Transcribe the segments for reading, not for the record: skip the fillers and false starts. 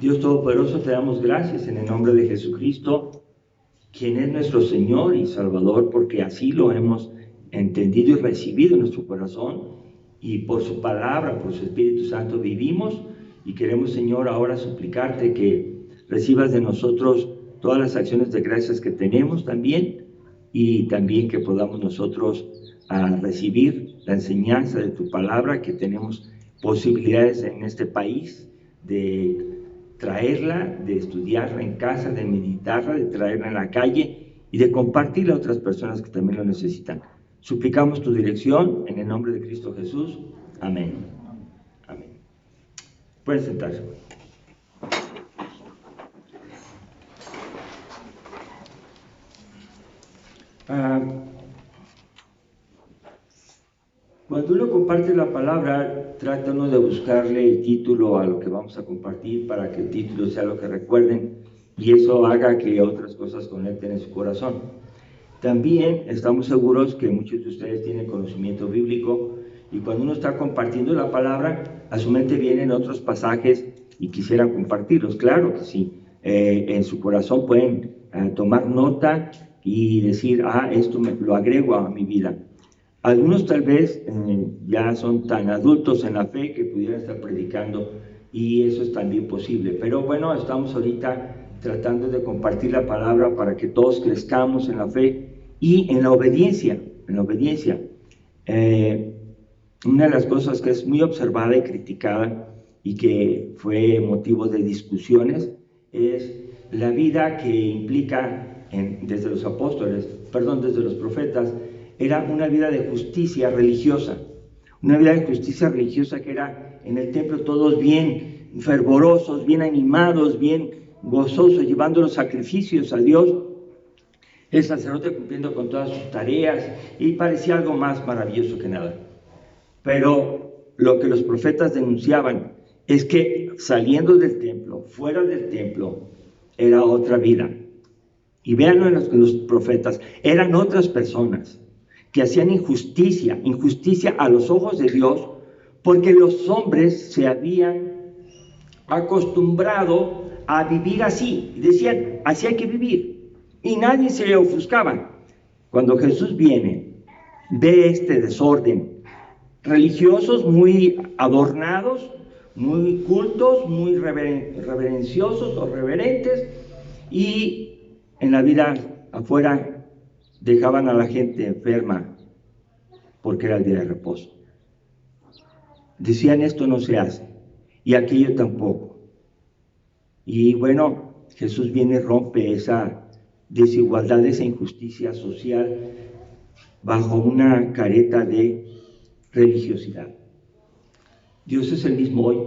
Dios Todopoderoso, te damos gracias en el nombre de Jesucristo, quien es nuestro Señor y Salvador, porque así lo hemos entendido y recibido en nuestro corazón, y por su palabra, por su Espíritu Santo vivimos, y queremos, Señor, ahora suplicarte que recibas de nosotros todas las acciones de gracias que tenemos también, y también que podamos nosotros recibir la enseñanza de tu palabra, que tenemos posibilidades en este país de traerla, de estudiarla en casa, de meditarla, de traerla en la calle y de compartirla a otras personas que también lo necesitan. Suplicamos tu dirección en el nombre de Cristo Jesús. Amén. Amén. Pueden sentarse. Cuando uno comparte la palabra, trata uno de buscarle el título a lo que vamos a compartir para que el título sea lo que recuerden y eso haga que otras cosas conecten en su corazón. También estamos seguros que muchos de ustedes tienen conocimiento bíblico y cuando uno está compartiendo la palabra, a su mente vienen otros pasajes y quisieran compartirlos. Claro que sí, en su corazón pueden tomar nota y decir, esto lo agrego a mi vida. Algunos tal vez ya son tan adultos en la fe que pudieran estar predicando y eso es también posible. Pero bueno, estamos ahorita tratando de compartir la palabra para que todos crezcamos en la fe y en la obediencia. En la obediencia. Una de las cosas que es muy observada y criticada y que fue motivo de discusiones es la vida que implica desde los apóstoles, desde los profetas, era una vida de justicia religiosa, una vida de justicia religiosa que era en el templo todos bien fervorosos, bien animados, bien gozosos, llevando los sacrificios a Dios, el sacerdote cumpliendo con todas sus tareas, y parecía algo más maravilloso que nada. Pero lo que los profetas denunciaban es que saliendo del templo, fuera del templo, era otra vida. Y véanlo en los profetas, eran otras personas que hacían injusticia a los ojos de Dios, porque los hombres se habían acostumbrado a vivir así, y decían, así hay que vivir, y nadie se le ofuscaba. Cuando Jesús viene, ve este desorden, religiosos muy adornados, muy cultos, muy reverenciosos o reverentes, y en la vida afuera dejaban a la gente enferma porque era el día de reposo. Decían, esto no se hace, y aquello tampoco. Y bueno, Jesús viene y rompe esa desigualdad, esa injusticia social bajo una careta de religiosidad. Dios es el mismo hoy,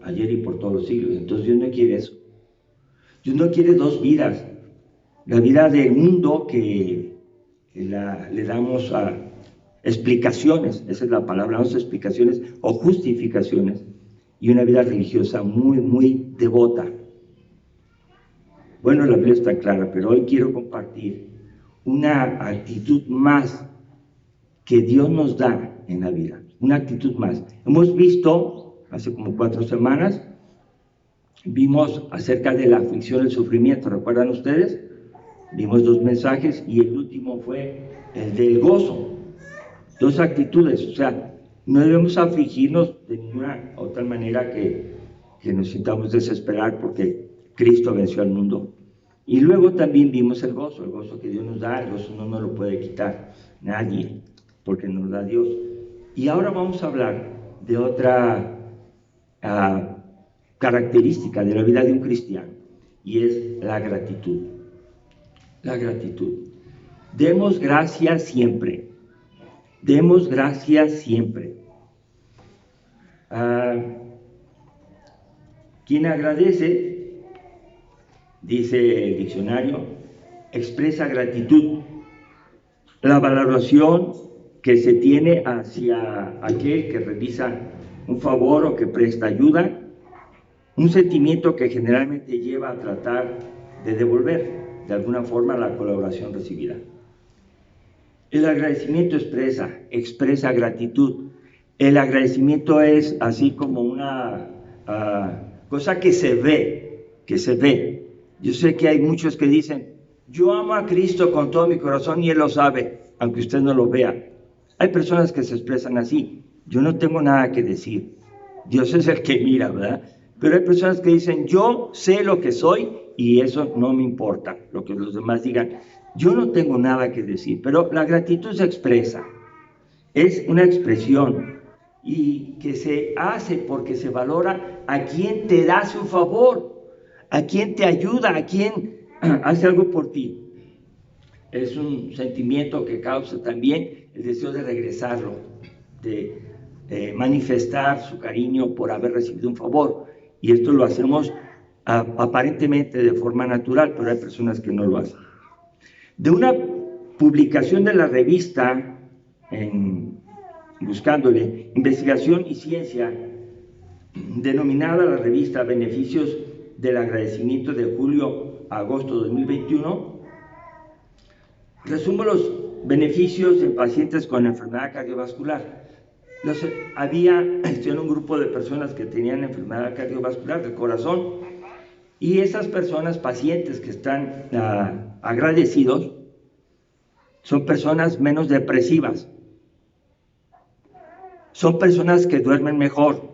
ayer y por todos los siglos. Entonces Dios no quiere eso. Dios no quiere dos vidas. La vida del mundo que le damos a explicaciones, esa es la palabra, damos explicaciones o justificaciones, y una vida religiosa muy, muy devota. Bueno, la Biblia está clara, pero hoy quiero compartir una actitud más que Dios nos da en la vida, una actitud más. Hemos visto, hace como 4 semanas, vimos acerca de la aflicción y el sufrimiento, ¿recuerdan ustedes? Vimos 2 mensajes y el último fue el del gozo. 2 actitudes, o sea, no debemos afligirnos de ninguna otra manera que nos sintamos desesperar porque Cristo venció al mundo. Y luego también vimos el gozo que Dios nos da, el gozo no nos lo puede quitar nadie, porque nos da Dios. Y ahora vamos a hablar de otra característica de la vida de un cristiano, y es la gratitud. La gratitud. Demos gracias siempre. Demos gracias siempre. Quien agradece, dice el diccionario, expresa gratitud. La valoración que se tiene hacia aquel que realiza un favor o que presta ayuda, un sentimiento que generalmente lleva a tratar de devolver de alguna forma la colaboración recibida. El agradecimiento expresa gratitud. El agradecimiento es así como una cosa que se ve, que se ve. Yo sé que hay muchos que dicen, yo amo a Cristo con todo mi corazón y Él lo sabe, aunque usted no lo vea. Hay personas que se expresan así, yo no tengo nada que decir. Dios es el que mira, ¿verdad? Pero hay personas que dicen, yo sé lo que soy y eso no me importa, lo que los demás digan. Yo no tengo nada que decir, pero la gratitud se expresa. Es una expresión y que se hace porque se valora a quien te da su favor, a quien te ayuda, a quien hace algo por ti. Es un sentimiento que causa también el deseo de regresarlo, de manifestar su cariño por haber recibido un favor. Y esto lo hacemos aparentemente de forma natural, pero hay personas que no lo hacen. De una publicación de la revista, buscándole, Investigación y Ciencia, denominada la revista Beneficios del Agradecimiento de julio a agosto de 2021, resumo los beneficios en pacientes con enfermedad cardiovascular. Había un grupo de personas que tenían enfermedad cardiovascular del corazón y esas personas, pacientes que están agradecidos, son personas menos depresivas, son personas que duermen mejor,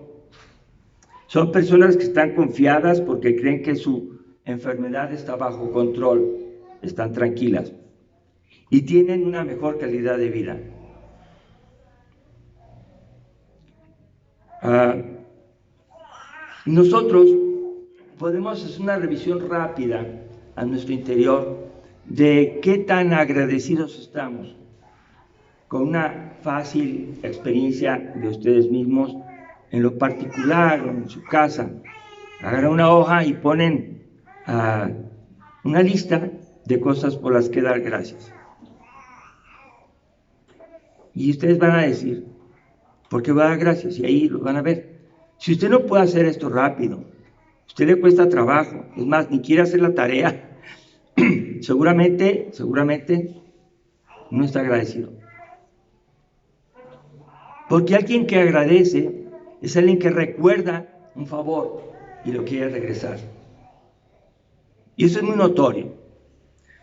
son personas que están confiadas porque creen que su enfermedad está bajo control, están tranquilas y tienen una mejor calidad de vida. Nosotros podemos hacer una revisión rápida a nuestro interior de qué tan agradecidos estamos, con una fácil experiencia de ustedes mismos en lo particular o en su casa. Agarran una hoja y ponen una lista de cosas por las que dar gracias. Y ustedes van a decir, ¿por qué va a dar gracias? Y ahí lo van a ver. Si usted no puede hacer esto rápido, a usted le cuesta trabajo, es más, ni quiere hacer la tarea, seguramente no está agradecido. Porque alguien que agradece es alguien que recuerda un favor y lo quiere regresar. Y eso es muy notorio.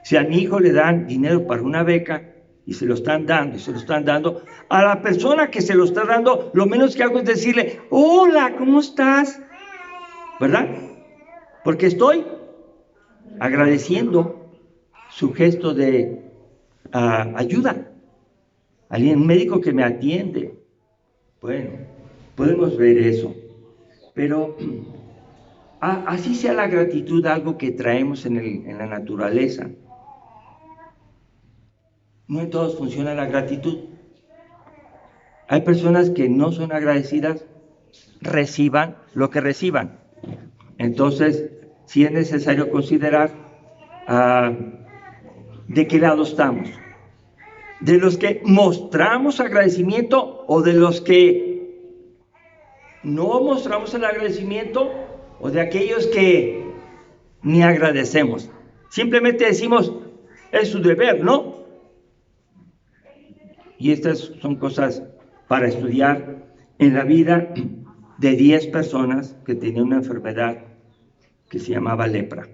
Si a mi hijo le dan dinero para una beca y se lo están dando, a la persona que se lo está dando, lo menos que hago es decirle, hola, ¿cómo estás? ¿Verdad? Porque estoy agradeciendo su gesto de ayuda. Alguien, un médico que me atiende. Bueno, podemos ver eso. Pero así sea la gratitud algo que traemos en la naturaleza. No en todos funciona la gratitud. Hay personas que no son agradecidas, reciban lo que reciban. Entonces, sí es necesario considerar de qué lado estamos. De los que mostramos agradecimiento o de los que no mostramos el agradecimiento o de aquellos que ni agradecemos. Simplemente decimos, es su deber, ¿no? Y estas son cosas para estudiar en la vida de 10 personas que tenían una enfermedad que se llamaba lepra.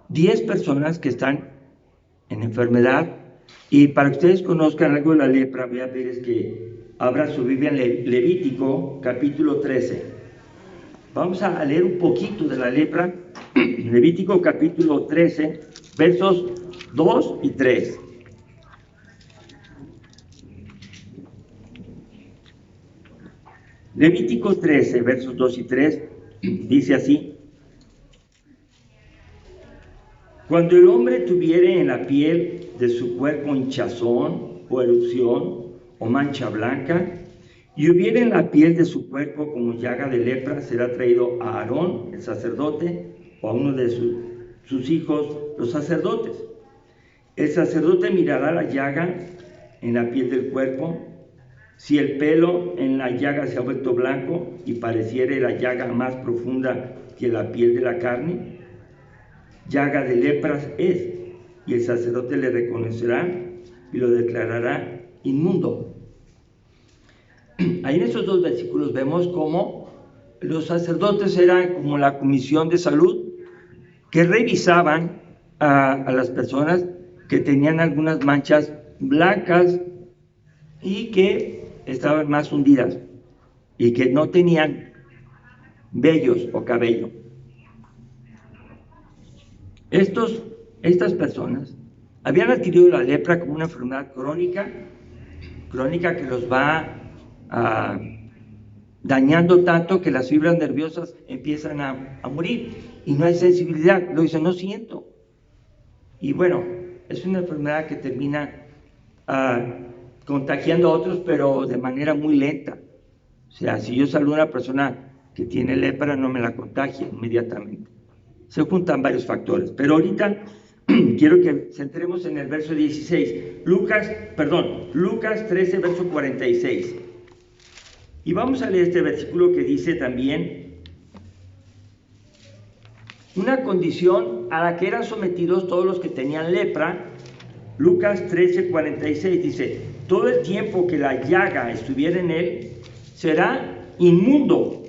10 personas que están en enfermedad, y para que ustedes conozcan algo de la lepra, voy a pedirles que abran su Biblia en Levítico capítulo 13. Vamos a leer un poquito de la lepra. Levítico capítulo 13, versos 2 y 3. Levítico 13, versos 2 y 3, dice así: Cuando el hombre tuviere en la piel de su cuerpo hinchazón o erupción o mancha blanca, y hubiere en la piel de su cuerpo como llaga de lepra, será traído a Aarón, el sacerdote, o a uno de sus hijos, los sacerdotes. El sacerdote mirará la llaga en la piel del cuerpo. Si el pelo en la llaga se ha vuelto blanco y pareciere la llaga más profunda que la piel de la carne, llaga de lepra es, y el sacerdote le reconocerá y lo declarará inmundo. Ahí en esos dos versículos vemos cómo los sacerdotes eran como la comisión de salud que revisaban a las personas que tenían algunas manchas blancas y que estaban más hundidas y que no tenían vellos o cabello. Estas personas habían adquirido la lepra como una enfermedad crónica que los va dañando tanto que las fibras nerviosas empiezan a morir y no hay sensibilidad. Lo dicen, no siento. Y bueno, es una enfermedad que termina contagiando a otros, pero de manera muy lenta. O sea, si yo saludo a una persona que tiene lepra, no me la contagia inmediatamente. Se juntan varios factores, pero ahorita quiero que centremos en el verso 16, Lucas 13, verso 46. Y vamos a leer este versículo que dice también una condición a la que eran sometidos todos los que tenían lepra. Lucas 13, 46 dice, todo el tiempo que la llaga estuviera en él, será inmundo,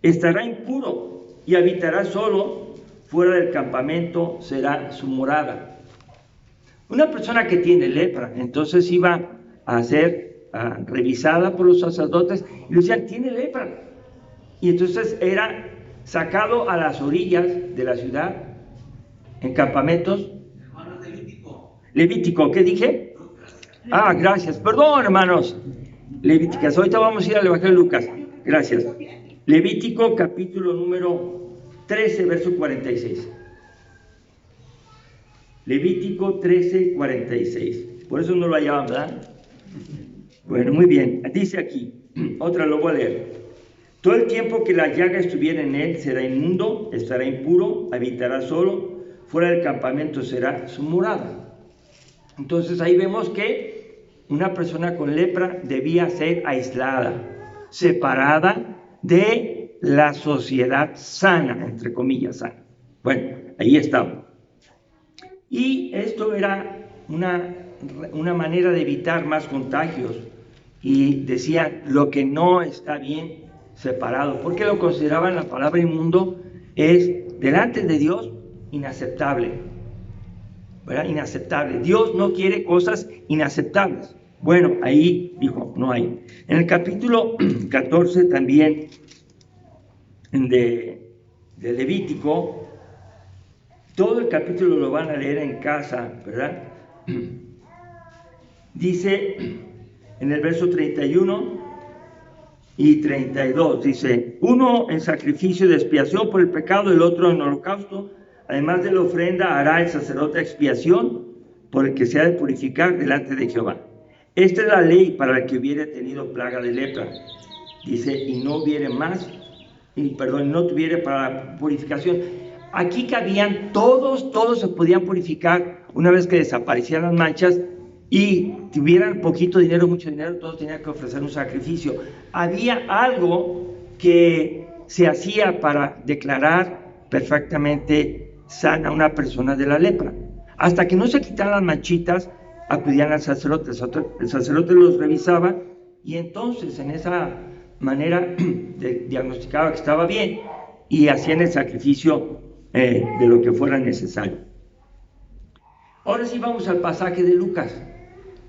estará impuro y habitará solo, fuera del campamento será su morada. Una persona que tiene lepra, entonces iba a ser revisada por los sacerdotes y le decían, tiene lepra. Y entonces era sacado a las orillas de la ciudad, en campamentos. Levítico, ¿qué dije? Gracias, perdón hermanos. Levíticas, ahorita vamos a ir al Evangelio de Lucas. Gracias. Levítico capítulo número 13, verso 46. Levítico 13, 46. Por eso no lo hallaban, ¿verdad? Bueno, muy bien. Dice aquí, otra lo voy a leer. Todo el tiempo que la llaga estuviera en él será inmundo, estará impuro, habitará solo, fuera del campamento será su morada. Entonces ahí vemos que una persona con lepra debía ser aislada, separada de la sociedad sana, entre comillas sana. Bueno, ahí estaba. Y esto era una manera de evitar más contagios. Y decían, lo que no está bien, separado, porque lo consideraban, la palabra inmundo es delante de Dios inaceptable, ¿verdad? Inaceptable. Dios no quiere cosas inaceptables. Bueno, ahí dijo, no hay. En el capítulo 14 también de Levítico, todo el capítulo lo van a leer en casa, ¿verdad? Dice en el verso 31 y 32, dice, uno en sacrificio de expiación por el pecado, el otro en holocausto, además de la ofrenda hará el sacerdote expiación por el que se ha de purificar delante de Jehová. Esta es la ley para el que hubiere tenido plaga de lepra, dice, y no hubiere más, no tuviere para purificación. Aquí cabían todos se podían purificar una vez que desaparecieran las manchas. Y tuvieran poquito dinero, mucho dinero, todos tenían que ofrecer un sacrificio. Había algo que se hacía para declarar perfectamente sana a una persona de la lepra. Hasta que no se quitaran las manchitas, acudían al sacerdote. El sacerdote los revisaba y entonces en esa manera diagnosticaba que estaba bien y hacían el sacrificio de lo que fuera necesario. Ahora sí vamos al pasaje de Lucas.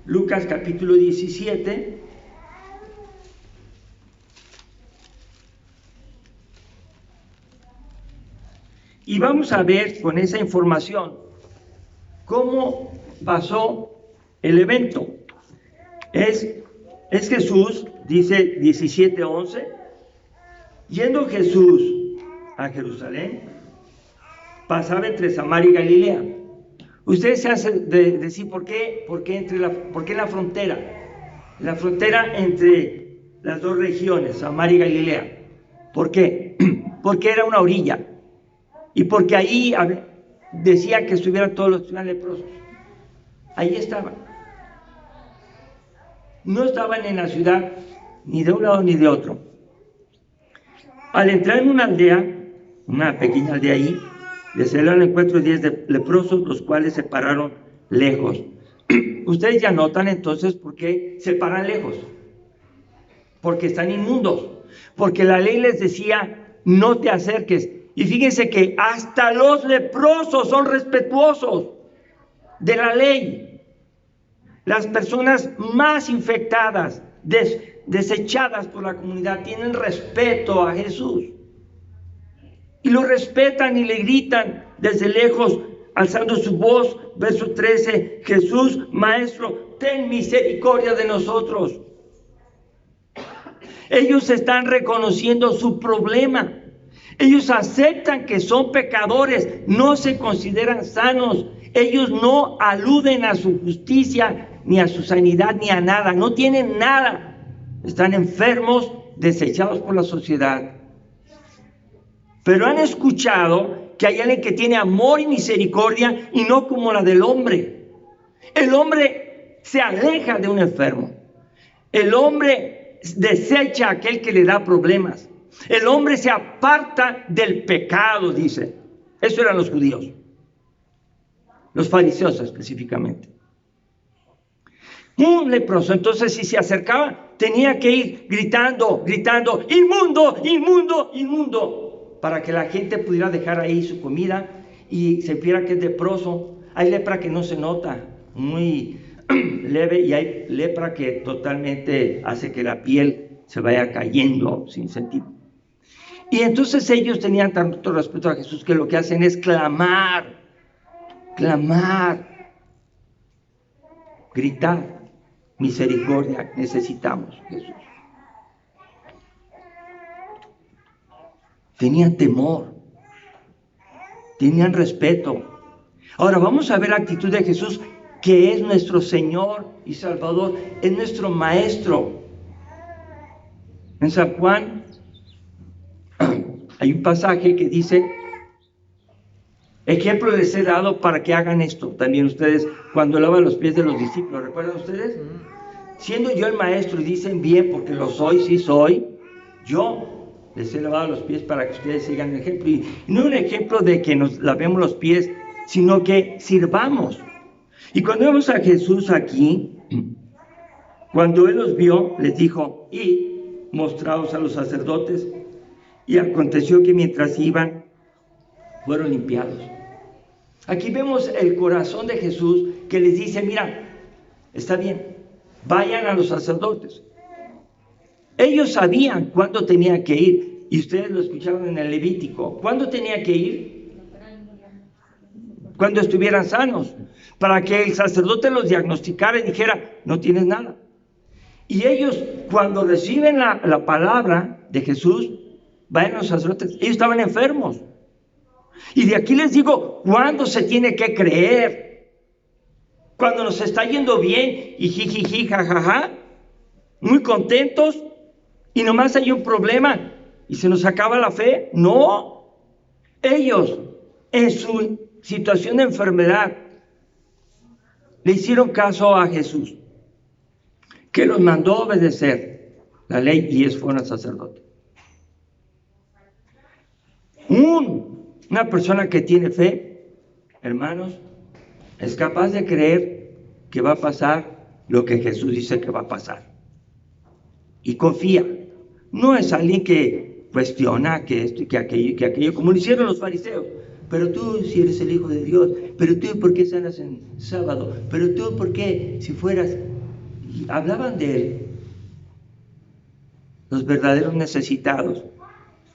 Lucas capítulo 17, y vamos a ver con esa información cómo pasó el evento. Es Jesús, dice 17:11, yendo Jesús a Jerusalén, pasaba entre Samaria y Galilea. Ustedes se hacen decir, ¿por qué en la frontera? La frontera entre las dos regiones, Samaria y Galilea. ¿Por qué? Porque era una orilla. Y porque ahí decía que estuvieran todos los que estuvieran leprosos. Ahí estaban. No estaban en la ciudad ni de un lado ni de otro. Al entrar en una aldea, una pequeña aldea ahí, les salió al encuentro 10 leprosos, los cuales se pararon lejos. Ustedes ya notan entonces por qué se paran lejos. Porque están inmundos. porque la ley les decía, no te acerques. Y fíjense que hasta los leprosos son respetuosos de la ley. Las personas más infectadas, desechadas por la comunidad, tienen respeto a Jesús. Y lo respetan y le gritan desde lejos, alzando su voz. Verso 13, Jesús, Maestro, ten misericordia de nosotros. Ellos están reconociendo su problema. Ellos aceptan que son pecadores, no se consideran sanos. Ellos no aluden a su justicia, ni a su sanidad, ni a nada. No tienen nada. Están enfermos, desechados por la sociedad. Pero han escuchado que hay alguien que tiene amor y misericordia y no como la del hombre. El hombre se aleja de un enfermo. El hombre desecha a aquel que le da problemas. El hombre se aparta del pecado, dice. Eso eran los judíos. Los fariseos específicamente. Un leproso, entonces, si se acercaba, tenía que ir gritando, inmundo, inmundo, inmundo, para que la gente pudiera dejar ahí su comida y se viera que es leproso. Hay lepra que no se nota, muy leve, y hay lepra que totalmente hace que la piel se vaya cayendo sin sentido. Y entonces ellos tenían tanto respeto a Jesús que lo que hacen es clamar, gritar, misericordia, necesitamos Jesús. Tenían temor, tenían respeto. Ahora vamos a ver la actitud de Jesús, que es nuestro Señor y Salvador, es nuestro Maestro. En San Juan hay un pasaje que dice, ejemplo les he dado para que hagan esto. También ustedes, cuando lavan los pies de los discípulos, ¿recuerdan ustedes? Siendo yo el maestro, y dicen bien, porque lo soy, sí soy, yo les he lavado los pies para que ustedes sigan el ejemplo. Y no un ejemplo de que nos lavemos los pies, sino que sirvamos. Y cuando vemos a Jesús aquí, cuando Él los vio, les dijo, y mostraos a los sacerdotes. Y aconteció que mientras iban, fueron limpiados. Aquí vemos el corazón de Jesús que les dice, mira, está bien, vayan a los sacerdotes. Ellos sabían cuándo tenía que ir, y ustedes lo escucharon en el Levítico. ¿Cuándo tenía que ir? Cuando estuvieran sanos, para que el sacerdote los diagnosticara y dijera, no tienes nada. Y ellos, cuando reciben la palabra de Jesús, vayan a los sacerdotes. Ellos estaban enfermos. Y de aquí les digo, ¿cuándo se tiene que creer? Cuando nos está yendo bien y jijiji, jajaja, muy contentos, y nomás hay un problema y se nos acaba la fe. No, ellos en su situación de enfermedad le hicieron caso a Jesús, que los mandó a obedecer la ley, y ellos fueron sacerdotes. Una persona que tiene fe, hermanos, es capaz de creer que va a pasar lo que Jesús dice que va a pasar. Y confía. No es alguien que cuestiona que esto y que aquello, como lo hicieron los fariseos. Pero tú, si eres el Hijo de Dios, pero tú, ¿por qué sanas en sábado? Pero tú, ¿por qué, si fueras? Y hablaban de Él. Los verdaderos necesitados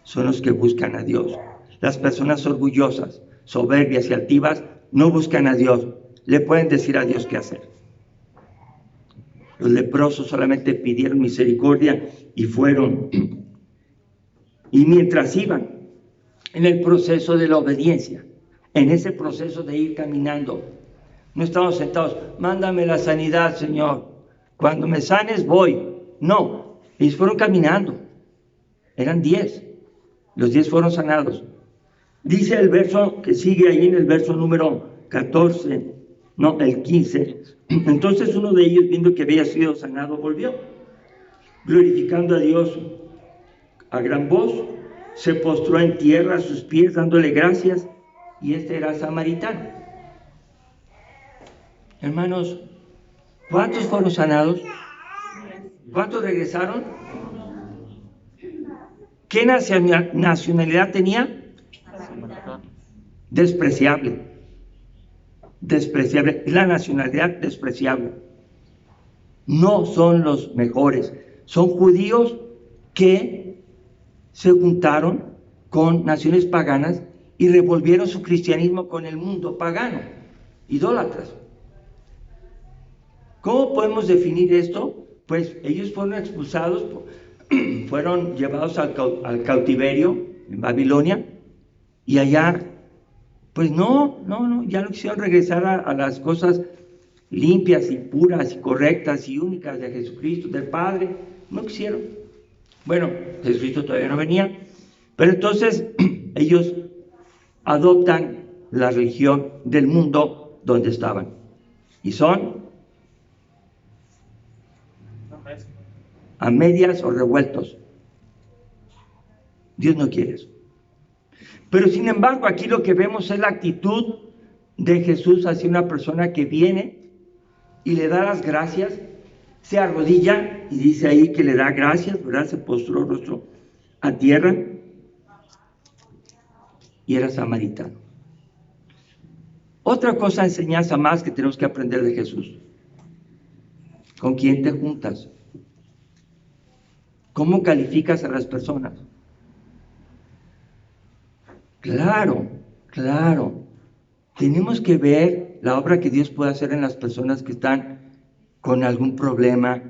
son los que buscan a Dios. Las personas orgullosas, soberbias y altivas no buscan a Dios. Le pueden decir a Dios qué hacer. Los leprosos solamente pidieron misericordia y fueron. Y mientras iban en el proceso de la obediencia, en ese proceso de ir caminando, no estaban sentados, mándame la sanidad, Señor, cuando me sanes voy. No, ellos fueron caminando. Eran 10. Los 10 fueron sanados. Dice el verso que sigue ahí en el verso número 14, no, el 15. Entonces uno de ellos, viendo que había sido sanado, volvió, glorificando a Dios a gran voz, se postró en tierra a sus pies, dándole gracias, y este era samaritano. Hermanos, ¿cuántos fueron sanados? ¿Cuántos regresaron? ¿Qué nacionalidad tenía? Despreciable. Despreciable. Es la nacionalidad despreciable. No son los mejores. Son judíos que se juntaron con naciones paganas y revolvieron su cristianismo con el mundo pagano, idólatras. ¿Cómo podemos definir esto? Pues ellos fueron expulsados, fueron llevados al cautiverio en Babilonia, y allá, pues ya no quisieron regresar a las cosas limpias y puras y correctas y únicas de Jesucristo, del Padre. No quisieron. Bueno, Jesucristo todavía no venía, pero entonces ellos adoptan la religión del mundo donde estaban, y son a medias o revueltos. Dios no quiere eso. Pero sin embargo, aquí lo que vemos es la actitud de Jesús hacia una persona que viene y le da las gracias, se arrodilla y dice ahí que le da gracias, ¿verdad? Se postró rostro a tierra y era samaritano. Otra cosa, enseñanza más que tenemos que aprender de Jesús. ¿Con quién te juntas? ¿Cómo calificas a las personas? Claro. Tenemos que ver la obra que Dios puede hacer en las personas que están con algún problema,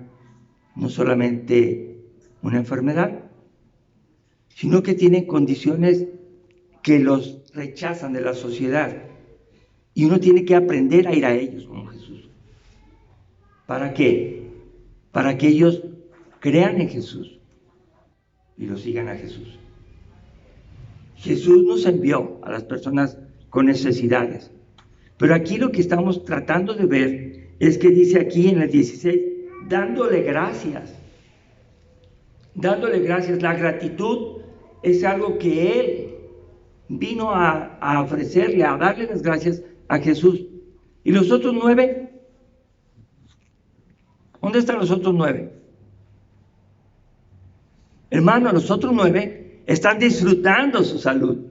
no solamente una enfermedad, sino que tienen condiciones que los rechazan de la sociedad. Y uno tiene que aprender a ir a ellos como Jesús. ¿Para qué? Para que ellos crean en Jesús y lo sigan a Jesús. Jesús nos envió a las personas con necesidades. Pero aquí lo que estamos tratando de ver es que dice aquí en el 16, dándole gracias. Dándole gracias. La gratitud es algo que Él vino a ofrecerle, a darle las gracias a Jesús. ¿Y los otros 9? ¿Dónde están los otros 9? Hermano, los otros 9 están disfrutando su salud.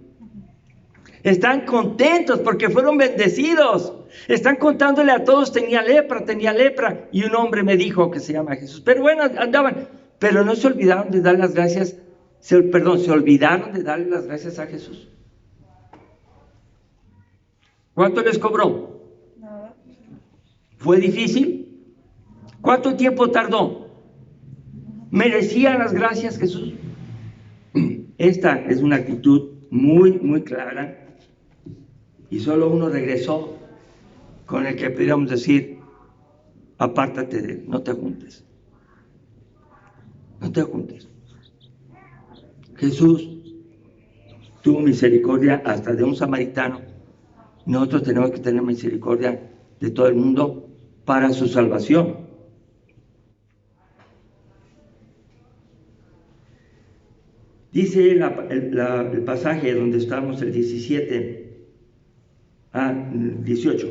Están contentos porque fueron bendecidos. Están contándole a todos, tenía lepra. Y un hombre me dijo que se llama Jesús. Pero bueno, andaban. Pero no se olvidaron de dar las gracias. Se olvidaron de darle las gracias a Jesús. ¿Cuánto les cobró? Nada. ¿Fue difícil? ¿Cuánto tiempo tardó? ¿Merecían las gracias Jesús? Esta es una actitud muy clara, y solo uno regresó con el que pudiéramos decir: apártate de él, no te juntes. No te juntes. Jesús tuvo misericordia hasta de un samaritano. Nosotros tenemos que tener misericordia de todo el mundo para su salvación. Dice el pasaje donde estamos, el 18.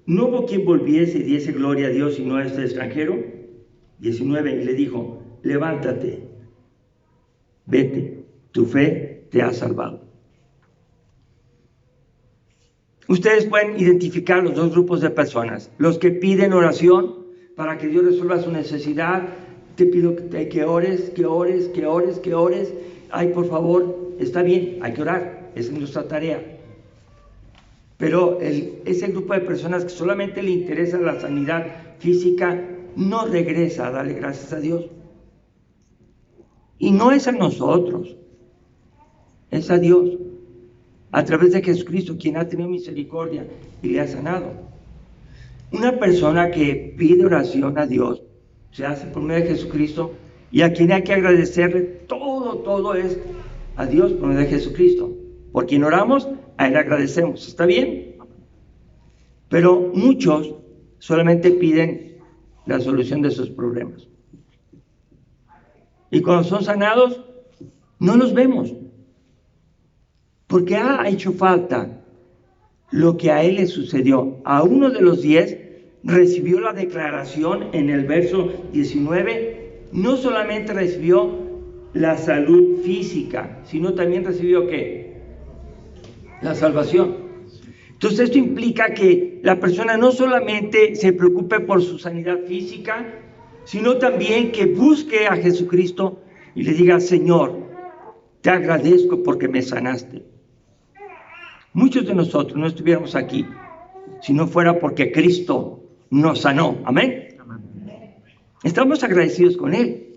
No hubo quien volviese y diese gloria a Dios sino a este extranjero. 19. Y le dijo: levántate, vete, tu fe te ha salvado. Ustedes pueden identificar los dos grupos de personas: los que piden oración para que Dios resuelva su necesidad. Te pido que ores. Ay, por favor, está bien, hay que orar, esa es nuestra tarea. Pero ese grupo de personas que solamente le interesa la sanidad física no regresa a darle gracias a Dios. Y no es a nosotros, es a Dios, a través de Jesucristo, quien ha tenido misericordia y le ha sanado. Una persona que pide oración a Dios se hace por medio de Jesucristo, y a quien hay que agradecerle todo es a Dios por medio de Jesucristo. Por quien oramos, a Él agradecemos. ¿Está bien? Pero muchos solamente piden la solución de sus problemas. Y cuando son sanados, no los vemos. Porque ha hecho falta lo que a él le sucedió. A uno de los 10 recibió la declaración en el verso 19. No solamente recibió la salud física, sino también recibió ¿qué? La salvación. Entonces esto implica que la persona no solamente se preocupe por su sanidad física, sino también que busque a Jesucristo y le diga: Señor, te agradezco porque me sanaste. Muchos de nosotros no estuviéramos aquí si no fuera porque Cristo nos sanó. Amén. Estamos agradecidos con Él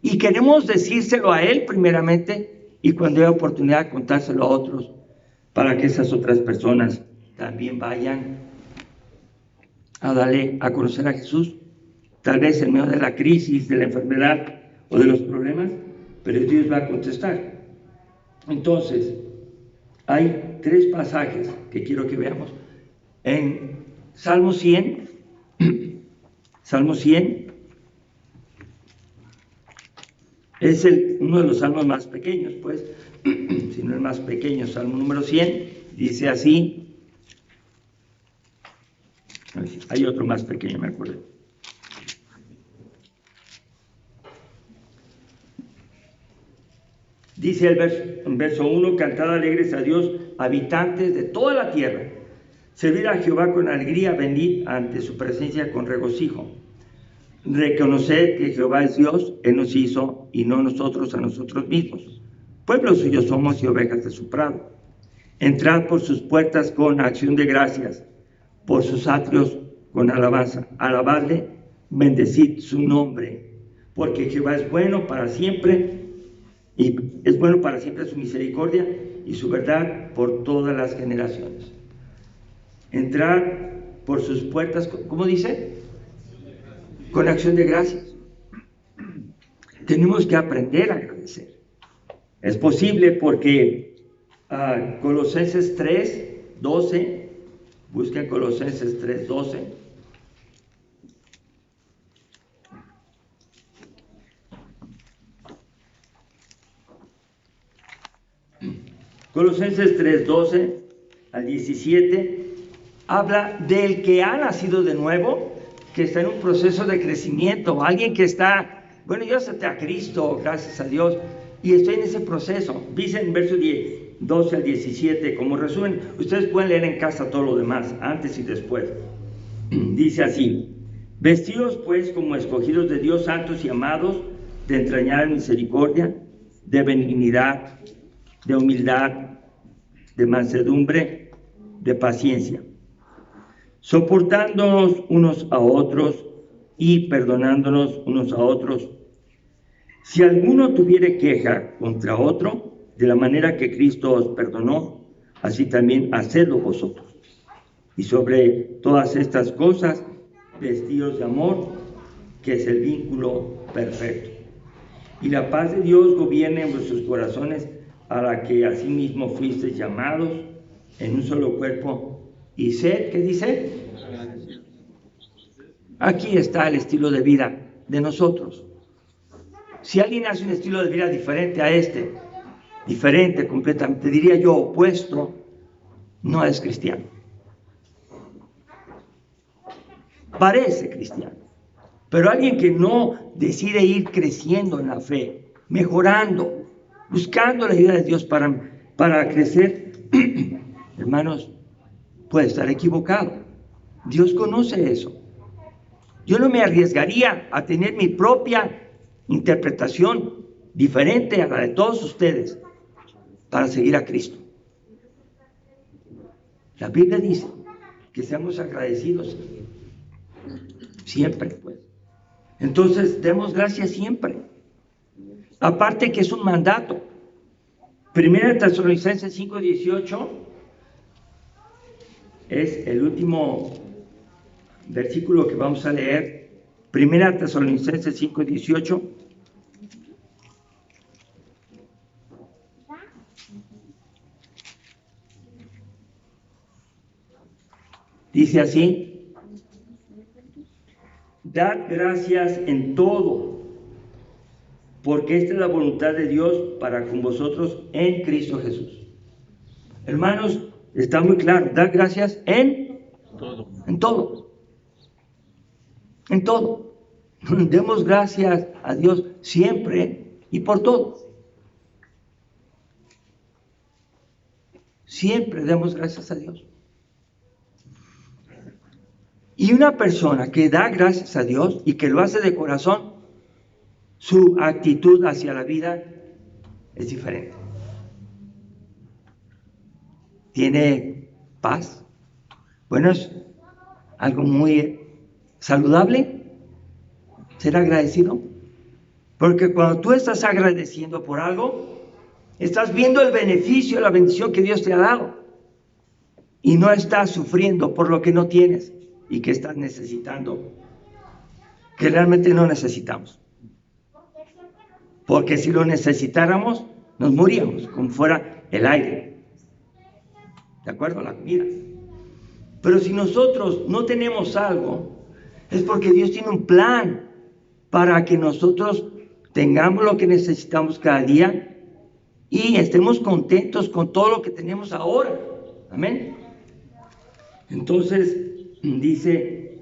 y queremos decírselo a Él primeramente, y cuando haya oportunidad contárselo a otros, para que esas otras personas también vayan a darle a conocer a Jesús, tal vez en medio de la crisis, de la enfermedad o de los problemas, pero Dios va a contestar. Entonces, hay 3 pasajes que quiero que veamos. En Salmo 100, Salmo 100 es uno de los salmos más pequeños, pues, si no el más pequeño. Salmo número 100 dice así. Hay otro más pequeño, me acuerdo. Dice el verso 1: cantad alegres a Dios, habitantes de toda la tierra. Servid a Jehová con alegría, venid ante su presencia con regocijo. Reconoced que Jehová es Dios, Él nos hizo y no nosotros a nosotros mismos. Pueblo suyo somos y ovejas de su prado. Entrad por sus puertas con acción de gracias, por sus atrios con alabanza. Alabadle, bendecid su nombre, porque Jehová es bueno para siempre, y es bueno para siempre su misericordia y su verdad por todas las generaciones. Entrar por sus puertas, ¿cómo dice? Con acción de gracias. Tenemos que aprender a agradecer. Es posible porque Colosenses 3:12, busquen Colosenses 3:12. Colosenses 3:12 al 17 habla del que ha nacido de nuevo, que está en un proceso de crecimiento, alguien que está, bueno, yo acepté a Cristo, gracias a Dios, y estoy en ese proceso. Dice en versos 12 al 17, como resumen, ustedes pueden leer en casa todo lo demás, antes y después. Dice así: vestidos pues como escogidos de Dios, santos y amados, de entrañable misericordia, de benignidad, de humildad, de mansedumbre, de paciencia, soportándonos unos a otros y perdonándonos unos a otros. Si alguno tuviere queja contra otro, de la manera que Cristo os perdonó, así también hacedlo vosotros. Y sobre todas estas cosas, vestidos de amor, que es el vínculo perfecto. Y la paz de Dios gobierne en vuestros corazones, a la que asimismo fuisteis llamados en un solo cuerpo, y sed, ¿qué dice? Aquí está el estilo de vida de nosotros. Si alguien hace un estilo de vida diferente a este, diferente completamente, diría yo opuesto, no es cristiano. Parece cristiano, pero alguien que no decide ir creciendo en la fe, mejorando, buscando la ayuda de Dios para crecer, hermanos, puede estar equivocado. Dios conoce eso. Yo no me arriesgaría a tener mi propia interpretación diferente a la de todos ustedes para seguir a Cristo. La Biblia dice que seamos agradecidos siempre, pues. Entonces, demos gracias siempre. Aparte que es un mandato. Primera Tesalonicenses 5:18 es el último versículo que vamos a leer. Primera Tesalonicenses 5:18. Dice así: dad gracias en todo, porque esta es la voluntad de Dios para con vosotros en Cristo Jesús. Hermanos, está muy claro, dad gracias en todo. En todo. En todo. Demos gracias a Dios siempre, y por todo. Siempre demos gracias a Dios. Y una persona que da gracias a Dios y que lo hace de corazón, su actitud hacia la vida es diferente. Tiene paz. Bueno, es algo muy saludable ser agradecido. Porque cuando tú estás agradeciendo por algo, estás viendo el beneficio, la bendición que Dios te ha dado. Y no estás sufriendo por lo que no tienes y que estás necesitando, que realmente no necesitamos. Porque si lo necesitáramos, nos moríamos, como fuera el aire. ¿De acuerdo? La comida. Pero si nosotros no tenemos algo, es porque Dios tiene un plan para que nosotros tengamos lo que necesitamos cada día y estemos contentos con todo lo que tenemos ahora. Amén. Entonces, dice,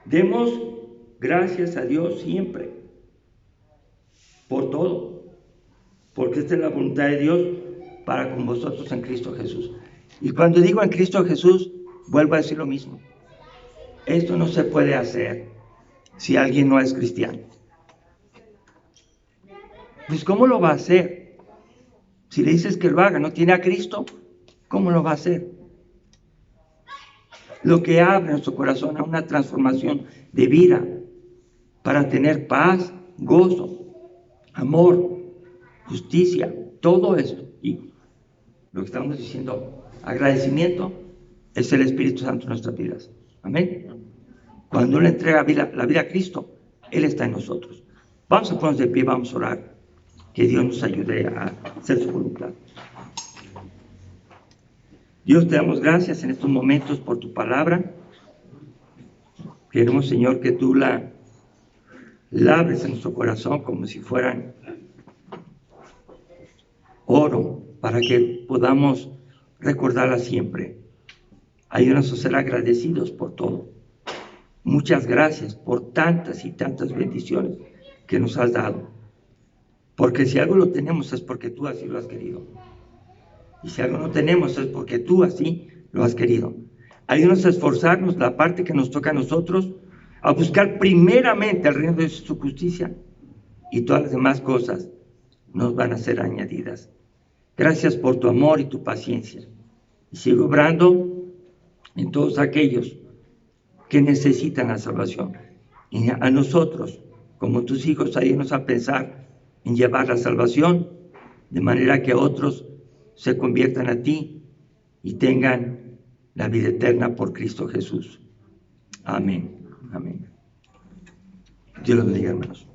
demos gracias a Dios siempre, por todo, porque esta es la voluntad de Dios para con vosotros en Cristo Jesús. Y cuando digo en Cristo Jesús, vuelvo a decir lo mismo. Esto no se puede hacer si alguien no es cristiano. Pues ¿cómo lo va a hacer? Si le dices que lo haga, no tiene a Cristo, ¿cómo lo va a hacer? Lo que abre nuestro corazón a una transformación de vida para tener paz, gozo, amor, justicia, todo esto. Y lo que estamos diciendo, agradecimiento, es el Espíritu Santo en nuestras vidas. Amén. Cuando Él entrega la vida a Cristo, Él está en nosotros. Vamos a ponernos de pie, vamos a orar. Que Dios nos ayude a hacer su voluntad. Dios, te damos gracias en estos momentos por tu palabra. Queremos, Señor, que tú la labres en nuestro corazón como si fueran oro, para que podamos recordarla siempre. Ayúdanos a ser agradecidos por todo. Muchas gracias por tantas y tantas bendiciones que nos has dado. Porque si algo lo tenemos es porque tú así lo has querido. Y si algo no tenemos es porque tú así lo has querido. Ayúdanos a esforzarnos la parte que nos toca a nosotros, a buscar primeramente el reino de su justicia, y todas las demás cosas nos van a ser añadidas. Gracias por tu amor y tu paciencia. Y sigue obrando en todos aquellos que necesitan la salvación. Y a nosotros, como tus hijos, ayúdanos a pensar en llevar la salvación, de manera que otros se conviertan a ti y tengan la vida eterna por Cristo Jesús. Amén. Amén. Dios los bendiga, hermanos.